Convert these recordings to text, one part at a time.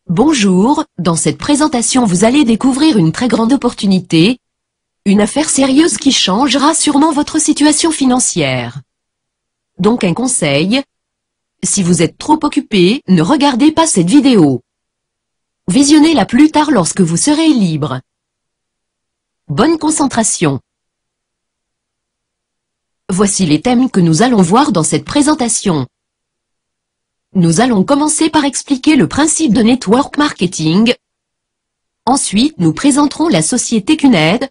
Bonjour, dans cette présentation vous allez découvrir une très grande opportunité, une affaire sérieuse qui changera sûrement votre situation financière. Donc un conseil, si vous êtes trop occupé, ne regardez pas cette vidéo. Visionnez-la plus tard lorsque vous serez libre. Bonne concentration. Voici les thèmes que nous allons voir dans cette présentation. Nous allons commencer par expliquer le principe de network marketing. Ensuite, nous présenterons la société CUNED,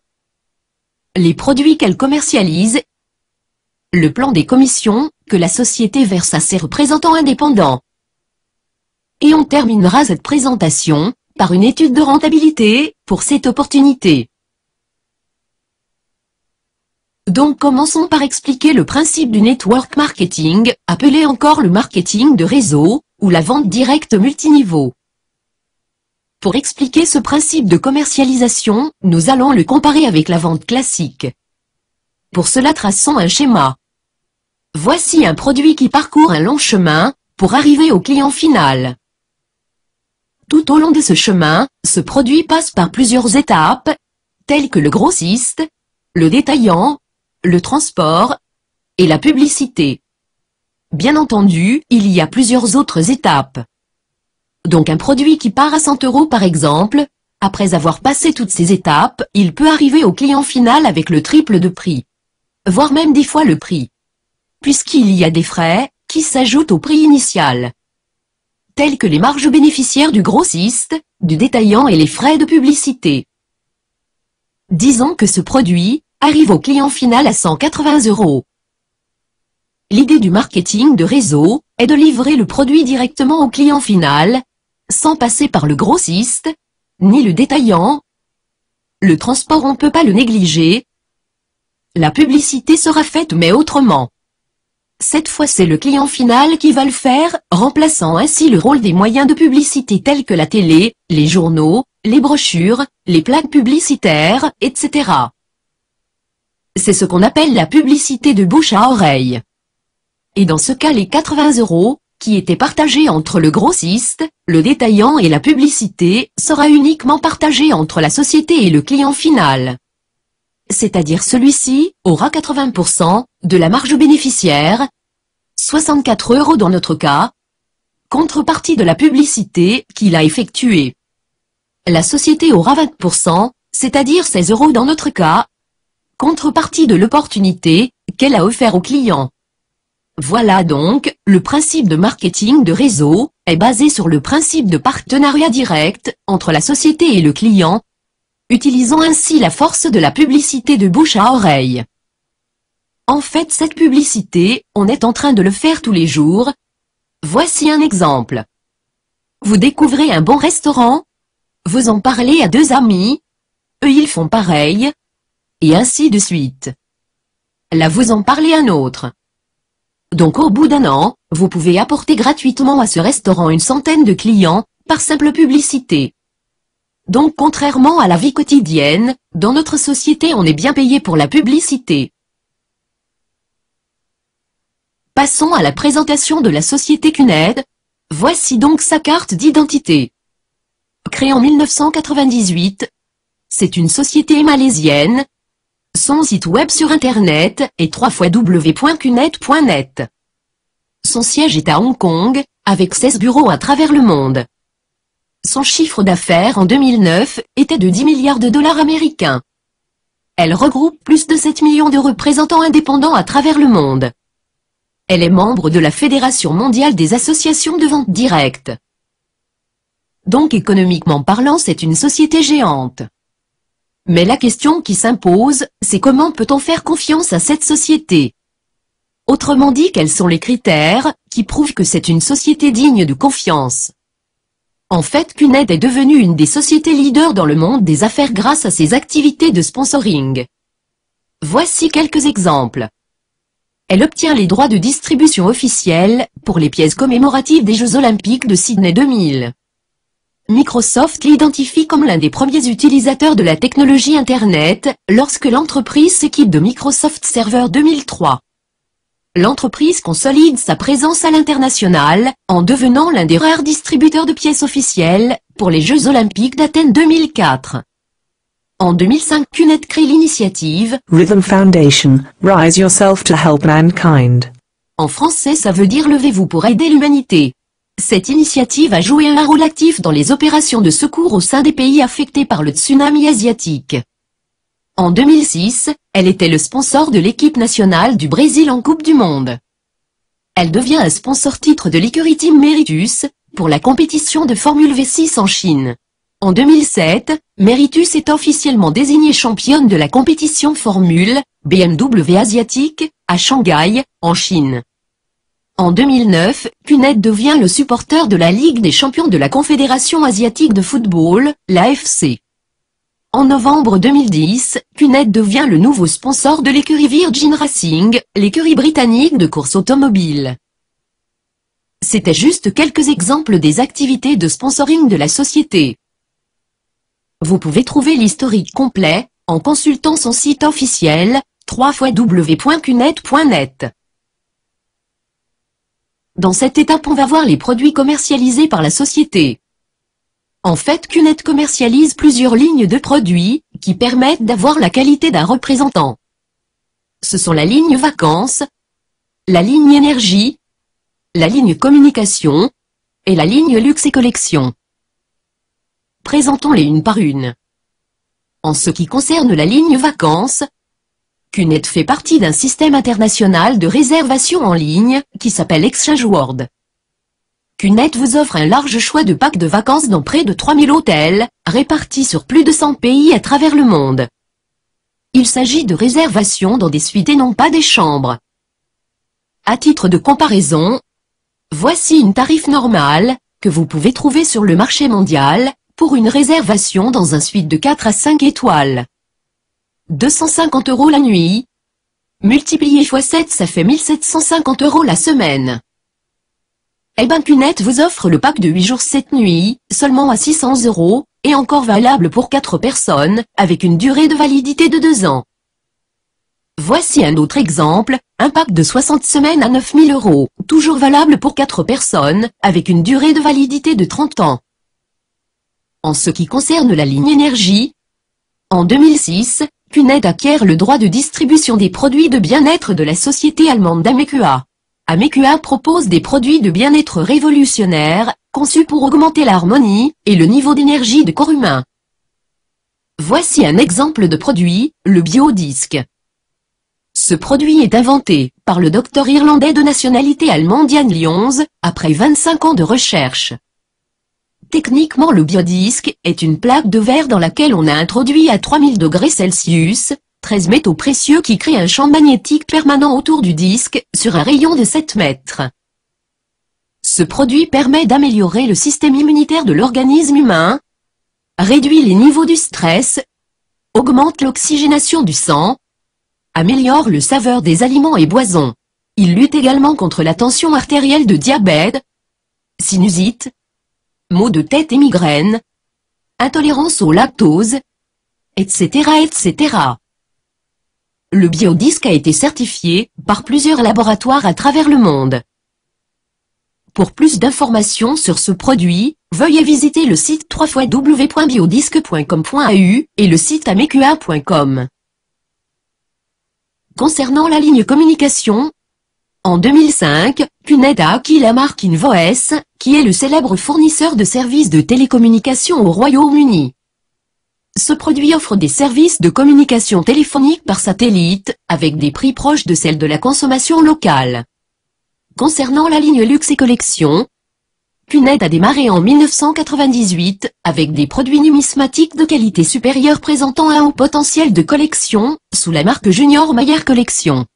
les produits qu'elle commercialise, le plan des commissions que la société verse à ses représentants indépendants. Et on terminera cette présentation par une étude de rentabilité pour cette opportunité. Donc commençons par expliquer le principe du network marketing, appelé encore le marketing de réseau, ou la vente directe multiniveau. Pour expliquer ce principe de commercialisation, nous allons le comparer avec la vente classique. Pour cela traçons un schéma. Voici un produit qui parcourt un long chemin, pour arriver au client final. Tout au long de ce chemin, ce produit passe par plusieurs étapes, telles que le grossiste, le détaillant, le transport et la publicité. Bien entendu, il y a plusieurs autres étapes. Donc un produit qui part à 100 € par exemple, après avoir passé toutes ces étapes, il peut arriver au client final avec le triple de prix. Voire même 10 fois le prix. Puisqu'il y a des frais qui s'ajoutent au prix initial. Tels que les marges bénéficiaires du grossiste, du détaillant et les frais de publicité. Disons que ce produit arrive au client final à 180 €. L'idée du marketing de réseau est de livrer le produit directement au client final, sans passer par le grossiste, ni le détaillant. Le transport on ne peut pas le négliger. La publicité sera faite mais autrement. Cette fois c'est le client final qui va le faire, remplaçant ainsi le rôle des moyens de publicité tels que la télé, les journaux, les brochures, les plaques publicitaires, etc. C'est ce qu'on appelle la publicité de bouche à oreille. Et dans ce cas les 80 €, qui étaient partagés entre le grossiste, le détaillant et la publicité, sera uniquement partagé entre la société et le client final. C'est-à-dire celui-ci aura 80% de la marge bénéficiaire, 64 € dans notre cas, contrepartie de la publicité qu'il a effectuée. La société aura 20%, c'est-à-dire 16 € dans notre cas, contrepartie de l'opportunité qu'elle a offert au client. Voilà donc, le principe de marketing de réseau est basé sur le principe de partenariat direct entre la société et le client, utilisant ainsi la force de la publicité de bouche à oreille. En fait cette publicité, on est en train de le faire tous les jours. Voici un exemple. Vous découvrez un bon restaurant, vous en parlez à 2 amis, eux ils font pareil, et ainsi de suite. Là vous en parlez à un autre. Donc au bout d'un an, vous pouvez apporter gratuitement à ce restaurant une centaine de clients, par simple publicité. Donc contrairement à la vie quotidienne, dans notre société on est bien payé pour la publicité. Passons à la présentation de la société CUNED. Voici donc sa carte d'identité. Créée en 1998, c'est une société malaisienne. Son site web sur internet est www.cuned.net. Son siège est à Hong Kong, avec 16 bureaux à travers le monde. Son chiffre d'affaires en 2009 était de 10 milliards de dollars américains. Elle regroupe plus de 7 millions de représentants indépendants à travers le monde. Elle est membre de la Fédération mondiale des associations de vente directe. Donc économiquement parlant c'est une société géante. Mais la question qui s'impose, c'est comment peut-on faire confiance à cette société? Autrement dit, quels sont les critères qui prouvent que c'est une société digne de confiance? En fait, CUNED est devenue une des sociétés leaders dans le monde des affaires grâce à ses activités de sponsoring. Voici quelques exemples. Elle obtient les droits de distribution officiels pour les pièces commémoratives des Jeux Olympiques de Sydney 2000. Microsoft l'identifie comme l'un des premiers utilisateurs de la technologie Internet, lorsque l'entreprise s'équipe de Microsoft Server 2003. L'entreprise consolide sa présence à l'international, en devenant l'un des rares distributeurs de pièces officielles, pour les Jeux Olympiques d'Athènes 2004. En 2005, CUNET crée l'initiative Rhythm Foundation, Rise Yourself to Help Mankind. En français, ça veut dire levez-vous pour aider l'humanité. Cette initiative a joué un rôle actif dans les opérations de secours au sein des pays affectés par le tsunami asiatique. En 2006, elle était le sponsor de l'équipe nationale du Brésil en Coupe du Monde. Elle devient un sponsor titre de l'écurie Team Meritus, pour la compétition de Formule V6 en Chine. En 2007, Meritus est officiellement désignée championne de la compétition Formule BMW asiatique, à Shanghai, en Chine. En 2009, CUNET devient le supporter de la Ligue des champions de la Confédération asiatique de football, l'AFC. En novembre 2010, CUNET devient le nouveau sponsor de l'écurie Virgin Racing, l'écurie britannique de course automobile. C'était juste quelques exemples des activités de sponsoring de la société. Vous pouvez trouver l'historique complet, en consultant son site officiel, www.cunet.net. Dans cette étape, on va voir les produits commercialisés par la société. En fait, CUNET commercialise plusieurs lignes de produits, qui permettent d'avoir la qualité d'un représentant. Ce sont la ligne vacances, la ligne énergie, la ligne communication, et la ligne luxe et collection. Présentons-les une par une. En ce qui concerne la ligne vacances, CUNET fait partie d'un système international de réservation en ligne, qui s'appelle Exchange World. CUNET vous offre un large choix de packs de vacances dans près de 3000 hôtels, répartis sur plus de 100 pays à travers le monde. Il s'agit de réservations dans des suites et non pas des chambres. À titre de comparaison, voici une tarif normale, que vous pouvez trouver sur le marché mondial, pour une réservation dans un suite de 4 à 5 étoiles. 250 € la nuit. Multiplié x 7, ça fait 1750 € la semaine. Eh ben CUNET vous offre le pack de 8 jours 7 nuits, seulement à 600 €, et encore valable pour 4 personnes, avec une durée de validité de 2 ans. Voici un autre exemple, un pack de 60 semaines à 9000 €, toujours valable pour 4 personnes, avec une durée de validité de 30 ans. En ce qui concerne la ligne énergie, en 2006, CUNET acquiert le droit de distribution des produits de bien-être de la société allemande Amecua. Amecua propose des produits de bien-être révolutionnaires, conçus pour augmenter l'harmonie et le niveau d'énergie du corps humain. Voici un exemple de produit, le Biodisc. Ce produit est inventé par le docteur irlandais de nationalité allemande Jan Lyons, après 25 ans de recherche. Techniquement, le biodisque est une plaque de verre dans laquelle on a introduit à 3000 degrés Celsius, 13 métaux précieux qui créent un champ magnétique permanent autour du disque, sur un rayon de 7 mètres. Ce produit permet d'améliorer le système immunitaire de l'organisme humain, réduit les niveaux du stress, augmente l'oxygénation du sang, améliore le saveur des aliments et boissons. Il lutte également contre la tension artérielle de diabète, sinusite, maux de tête et migraines, intolérance au lactose, etc., etc. Le biodisque a été certifié par plusieurs laboratoires à travers le monde. Pour plus d'informations sur ce produit, veuillez visiter le site www.biodisque.com.au et le site amecua.com. Concernant la ligne communication, en 2005, CUNET a acquis la marque InVoice, qui est le célèbre fournisseur de services de télécommunication au Royaume-Uni. Ce produit offre des services de communication téléphonique par satellite, avec des prix proches de celles de la consommation locale. Concernant la ligne luxe et collection, CUNET a démarré en 1998, avec des produits numismatiques de qualité supérieure présentant un haut potentiel de collection, sous la marque Junior Mayer Collection.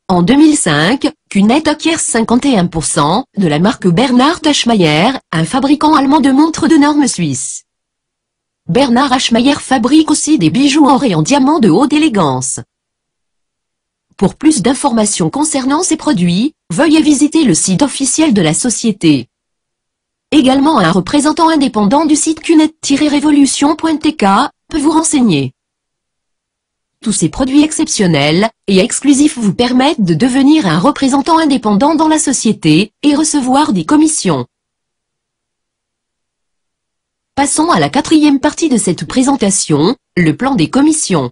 En 2005, CUNET acquiert 51% de la marque Bernard Hachmeyer, un fabricant allemand de montres de normes suisse. Bernard Hachmeyer fabrique aussi des bijoux or et en diamant de haute élégance. Pour plus d'informations concernant ces produits, veuillez visiter le site officiel de la société. Également, un représentant indépendant du site cunet-revolution.tk peut vous renseigner. Tous ces produits exceptionnels et exclusifs vous permettent de devenir un représentant indépendant dans la société et recevoir des commissions. Passons à la quatrième partie de cette présentation, le plan des commissions.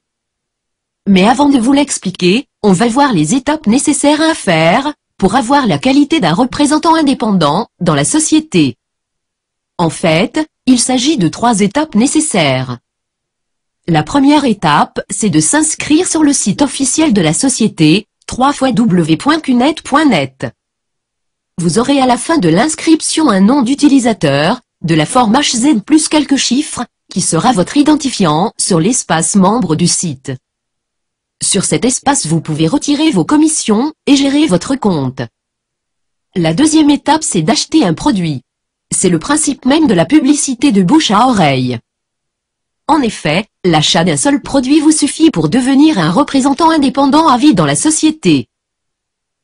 Mais avant de vous l'expliquer, on va voir les étapes nécessaires à faire pour avoir la qualité d'un représentant indépendant dans la société. En fait, il s'agit de 3 étapes nécessaires. La première étape, c'est de s'inscrire sur le site officiel de la société, www.cunet.net. Vous aurez à la fin de l'inscription un nom d'utilisateur, de la forme HZ plus quelques chiffres, qui sera votre identifiant sur l'espace membre du site. Sur cet espace vous pouvez retirer vos commissions et gérer votre compte. La deuxième étape c'est d'acheter un produit. C'est le principe même de la publicité de bouche à oreille. En effet, l'achat d'un seul produit vous suffit pour devenir un représentant indépendant à vie dans la société.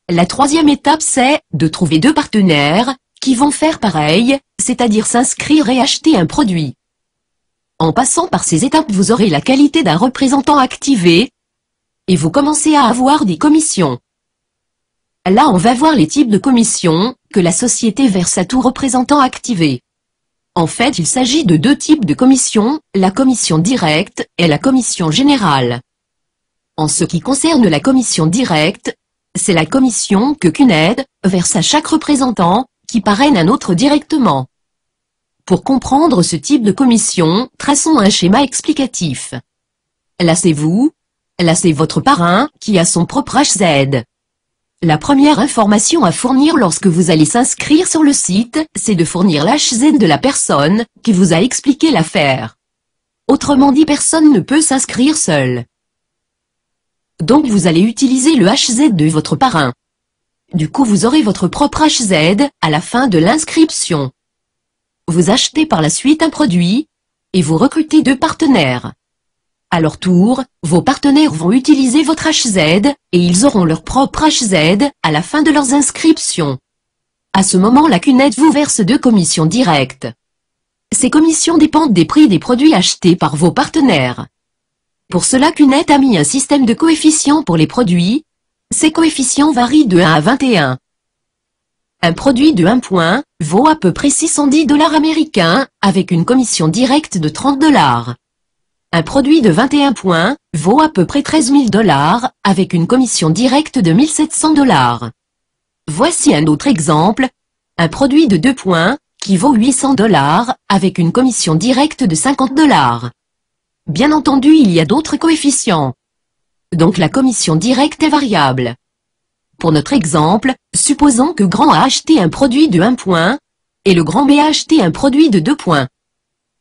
La troisième étape c'est de trouver 2 partenaires qui vont faire pareil, c'est-à-dire s'inscrire et acheter un produit. En passant par ces étapes vous aurez la qualité d'un représentant activé et vous commencez à avoir des commissions. Là on va voir les types de commissions que la société verse à tout représentant activé. En fait il s'agit de 2 types de commissions, la commission directe et la commission générale. En ce qui concerne la commission directe, c'est la commission que CUNED verse à chaque représentant qui parraine un autre directement. Pour comprendre ce type de commission, traçons un schéma explicatif. Là c'est vous, là c'est votre parrain qui a son propre HZ. La première information à fournir lorsque vous allez s'inscrire sur le site, c'est de fournir l'HZ de la personne qui vous a expliqué l'affaire. Autrement dit, personne ne peut s'inscrire seul. Donc vous allez utiliser le HZ de votre parrain. Du coup vous aurez votre propre HZ à la fin de l'inscription. Vous achetez par la suite un produit, et vous recrutez 2 partenaires. À leur tour, vos partenaires vont utiliser votre HZ, et ils auront leur propre HZ à la fin de leurs inscriptions. À ce moment la CUNED vous verse 2 commissions directes. Ces commissions dépendent des prix des produits achetés par vos partenaires. Pour cela CUNED a mis un système de coefficients pour les produits. Ces coefficients varient de 1 à 21. Un produit de 1 point vaut à peu près 610 $ américains, avec une commission directe de 30 $. Un produit de 21 points vaut à peu près 13 000 $, avec une commission directe de 1 700 $. Voici un autre exemple, un produit de 2 points, qui vaut 800 $, avec une commission directe de 50 $. Bien entendu il y a d'autres coefficients. Donc la commission directe est variable. Pour notre exemple, supposons que grand A a acheté un produit de 1 point, et le grand B a acheté un produit de 2 points.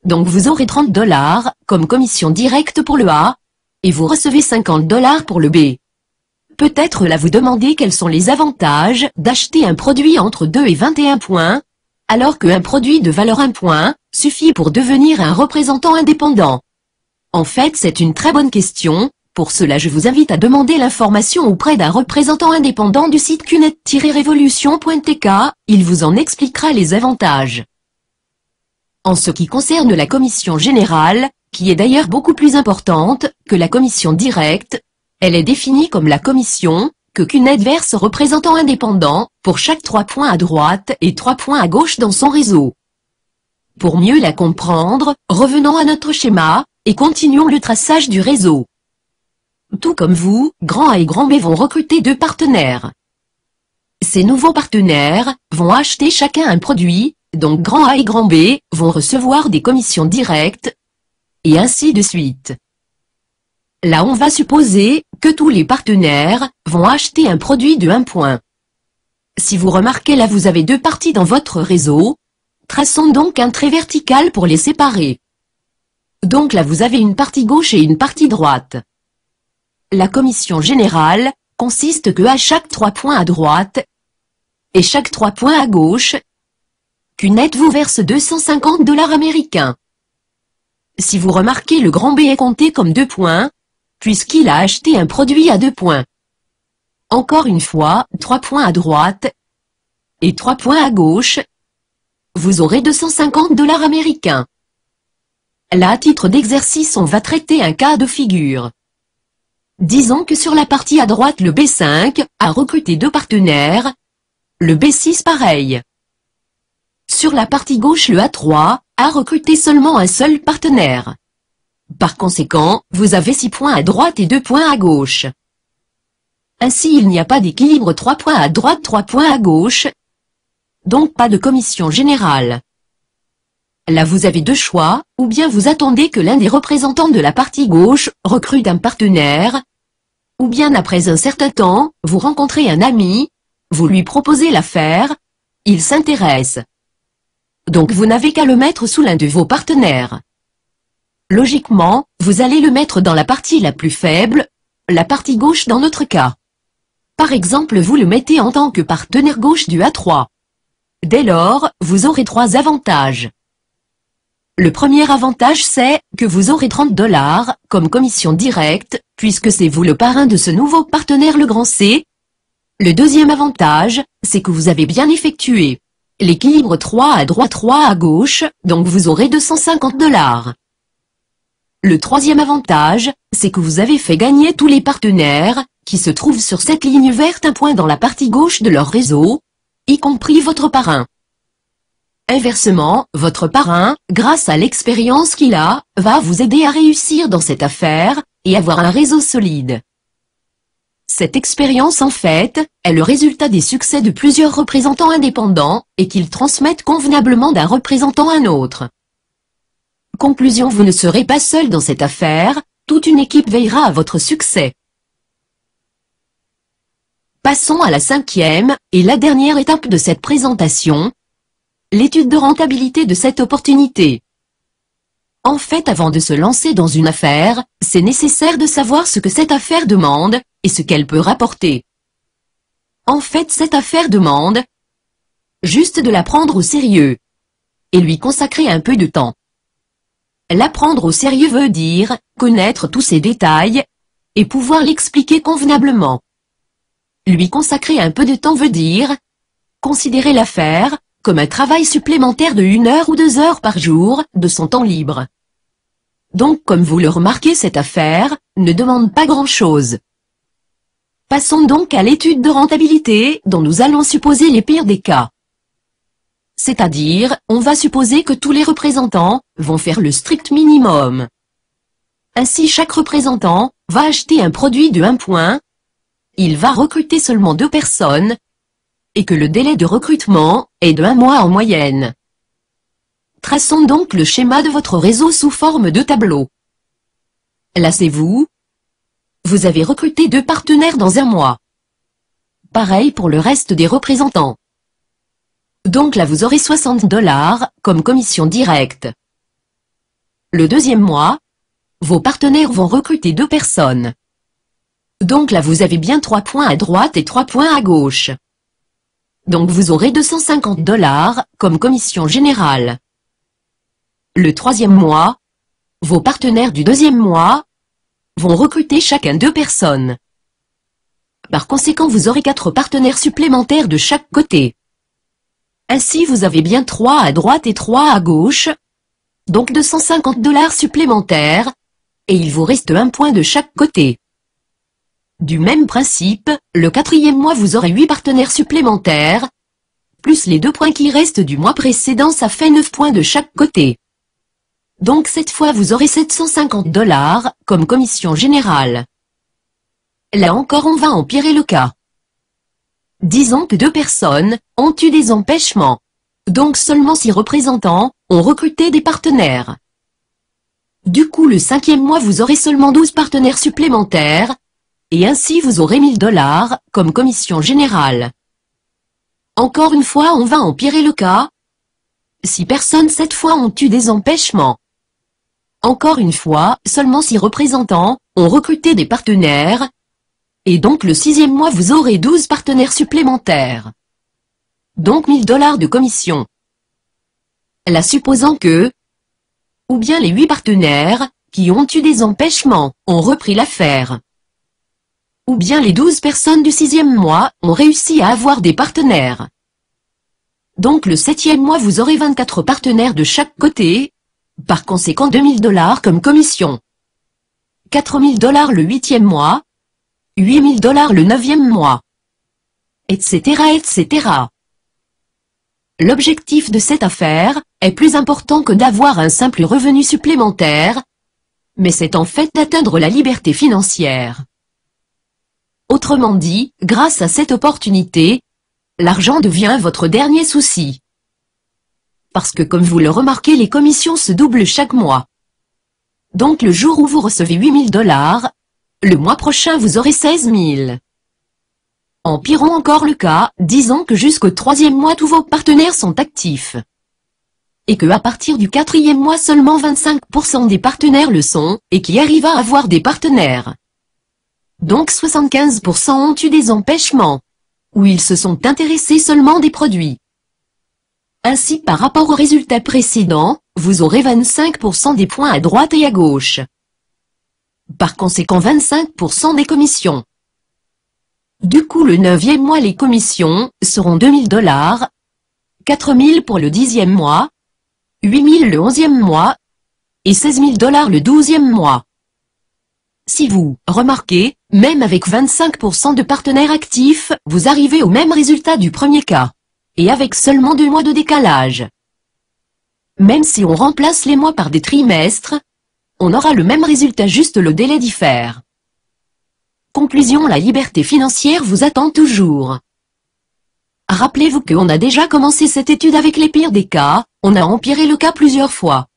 Donc vous aurez 30 $ comme commission directe pour le A, et vous recevez 50 $ pour le B. Peut-être là vous demandez quels sont les avantages d'acheter un produit entre 2 et 21 points, alors qu'un produit de valeur 1 point suffit pour devenir un représentant indépendant. En fait c'est une très bonne question. Pour cela je vous invite à demander l'information auprès d'un représentant indépendant du site cunet-revolution.tk, il vous en expliquera les avantages. En ce qui concerne la commission générale, qui est d'ailleurs beaucoup plus importante que la commission directe, elle est définie comme la commission que CUNED verse aux représentants indépendants pour chaque 3 points à droite et 3 points à gauche dans son réseau. Pour mieux la comprendre, revenons à notre schéma et continuons le traçage du réseau. Tout comme vous, grand A et grand B vont recruter 2 partenaires. Ces nouveaux partenaires vont acheter chacun un produit, donc grand A et grand B vont recevoir des commissions directes, et ainsi de suite. Là on va supposer que tous les partenaires vont acheter un produit de 1 point. Si vous remarquez là vous avez 2 parties dans votre réseau, traçons donc un trait vertical pour les séparer. Donc là vous avez une partie gauche et une partie droite. La commission générale consiste que à chaque 3 points à droite et chaque 3 points à gauche, CUNED vous verse 250 $ américains. Si vous remarquez le grand B est compté comme 2 points, puisqu'il a acheté un produit à 2 points. Encore une fois, 3 points à droite et 3 points à gauche, vous aurez 250 $ américains. Là à titre d'exercice on va traiter un cas de figure. Disons que sur la partie à droite le B5 a recruté 2 partenaires, le B6 pareil. Sur la partie gauche le A3 a recruté seulement un seul partenaire. Par conséquent, vous avez 6 points à droite et 2 points à gauche. Ainsi il n'y a pas d'équilibre 3 points à droite 3 points à gauche. Donc pas de commission générale. Là vous avez 2 choix, ou bien vous attendez que l'un des représentants de la partie gauche recrute un partenaire, ou bien après un certain temps, vous rencontrez un ami, vous lui proposez l'affaire, il s'intéresse. Donc vous n'avez qu'à le mettre sous l'un de vos partenaires. Logiquement, vous allez le mettre dans la partie la plus faible, la partie gauche dans notre cas. Par exemple vous le mettez en tant que partenaire gauche du A3. Dès lors, vous aurez 3 avantages. Le premier avantage c'est que vous aurez 30 $ comme commission directe, puisque c'est vous le parrain de ce nouveau partenaire le grand C. Le deuxième avantage, c'est que vous avez bien effectué l'équilibre 3 à droite 3 à gauche, donc vous aurez 250 $. Le troisième avantage, c'est que vous avez fait gagner tous les partenaires, qui se trouvent sur cette ligne verte un point dans la partie gauche de leur réseau, y compris votre parrain. Inversement, votre parrain, grâce à l'expérience qu'il a, va vous aider à réussir dans cette affaire, et avoir un réseau solide. Cette expérience en fait, est le résultat des succès de plusieurs représentants indépendants, et qu'ils transmettent convenablement d'un représentant à un autre. Conclusion: vous ne serez pas seul dans cette affaire, toute une équipe veillera à votre succès. Passons à la 5e, et la dernière étape de cette présentation, l'étude de rentabilité de cette opportunité. En fait, avant de se lancer dans une affaire, c'est nécessaire de savoir ce que cette affaire demande, et ce qu'elle peut rapporter. En fait, cette affaire demande juste de la prendre au sérieux, et lui consacrer un peu de temps. La prendre au sérieux veut dire connaître tous ses détails, et pouvoir l'expliquer convenablement. Lui consacrer un peu de temps veut dire considérer l'affaire comme un travail supplémentaire de 1 heure ou 2 heures par jour, de son temps libre. Donc comme vous le remarquez, cette affaire ne demande pas grand-chose. Passons donc à l'étude de rentabilité, dont nous allons supposer les pires des cas. C'est-à-dire, on va supposer que tous les représentants vont faire le strict minimum. Ainsi chaque représentant va acheter un produit de 1 point, il va recruter seulement 2 personnes, et que le délai de recrutement est de 1 mois en moyenne. Traçons donc le schéma de votre réseau sous forme de tableau. Là c'est vous. Vous avez recruté 2 partenaires dans 1 mois. Pareil pour le reste des représentants. Donc là vous aurez 60 $ comme commission directe. Le deuxième mois, vos partenaires vont recruter 2 personnes. Donc là vous avez bien 3 points à droite et 3 points à gauche. Donc vous aurez 250 $ comme commission générale. Le troisième mois, vos partenaires du deuxième mois vont recruter chacun 2 personnes. Par conséquent vous aurez 4 partenaires supplémentaires de chaque côté. Ainsi vous avez bien 3 à droite et 3 à gauche, donc 250 $ supplémentaires, et il vous reste 1 point de chaque côté. Du même principe, le quatrième mois vous aurez 8 partenaires supplémentaires, plus les 2 points qui restent du mois précédent, ça fait 9 points de chaque côté. Donc cette fois vous aurez 750 $ comme commission générale. Là encore on va empirer le cas. Disons que 2 personnes ont eu des empêchements. Donc seulement 6 représentants ont recruté des partenaires. Du coup le 5e mois vous aurez seulement 12 partenaires supplémentaires, et ainsi vous aurez 1000 $ comme commission générale. Encore une fois on va empirer le cas. 6 personnes cette fois ont eu des empêchements. Encore une fois, seulement 6 représentants ont recruté des partenaires, et donc le 6e mois vous aurez 12 partenaires supplémentaires. Donc 1000 $ de commission. Là supposant que, ou bien les 8 partenaires, qui ont eu des empêchements, ont repris l'affaire. Ou bien les 12 personnes du 6e mois ont réussi à avoir des partenaires. Donc le 7e mois vous aurez 24 partenaires de chaque côté, par conséquent 2000 $ comme commission. 4000 $ le 8e mois, 8000 $ le 9e mois, etc. etc. L'objectif de cette affaire est plus important que d'avoir un simple revenu supplémentaire, mais c'est en fait d'atteindre la liberté financière. Autrement dit, grâce à cette opportunité, l'argent devient votre dernier souci. Parce que comme vous le remarquez, les commissions se doublent chaque mois. Donc le jour où vous recevez 8 000 $, le mois prochain vous aurez 16 000. Empirons encore le cas, disons que jusqu'au 3e mois tous vos partenaires sont actifs. Et que à partir du 4e mois seulement 25% des partenaires le sont, et qui arrivent à avoir des partenaires. Donc 75% ont eu des empêchements. Ou ils se sont intéressés seulement des produits. Ainsi par rapport aux résultats précédents, vous aurez 25% des points à droite et à gauche. Par conséquent 25% des commissions. Du coup le 9e mois les commissions seront 2 000 $, 4 000 pour le 10e mois, 8 000 le 11e mois, et 16 000 $ le 12e mois. Si vous remarquez, même avec 25% de partenaires actifs, vous arrivez au même résultat du premier cas. Et avec seulement 2 mois de décalage. Même si on remplace les mois par des trimestres, on aura le même résultat, juste le délai diffère. Conclusion: la liberté financière vous attend toujours. Rappelez-vous qu'on a déjà commencé cette étude avec les pires des cas, on a empiré le cas plusieurs fois.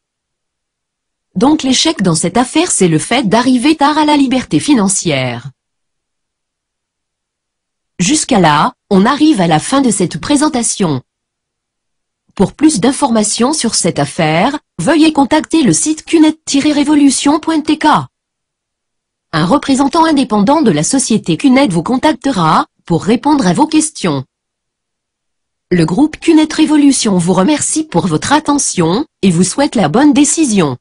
Donc l'échec dans cette affaire, c'est le fait d'arriver tard à la liberté financière. Jusqu'à là, on arrive à la fin de cette présentation. Pour plus d'informations sur cette affaire, veuillez contacter le site cunet-revolution.tk. Un représentant indépendant de la société Cunet vous contactera pour répondre à vos questions. Le groupe Cunet Revolution vous remercie pour votre attention et vous souhaite la bonne décision.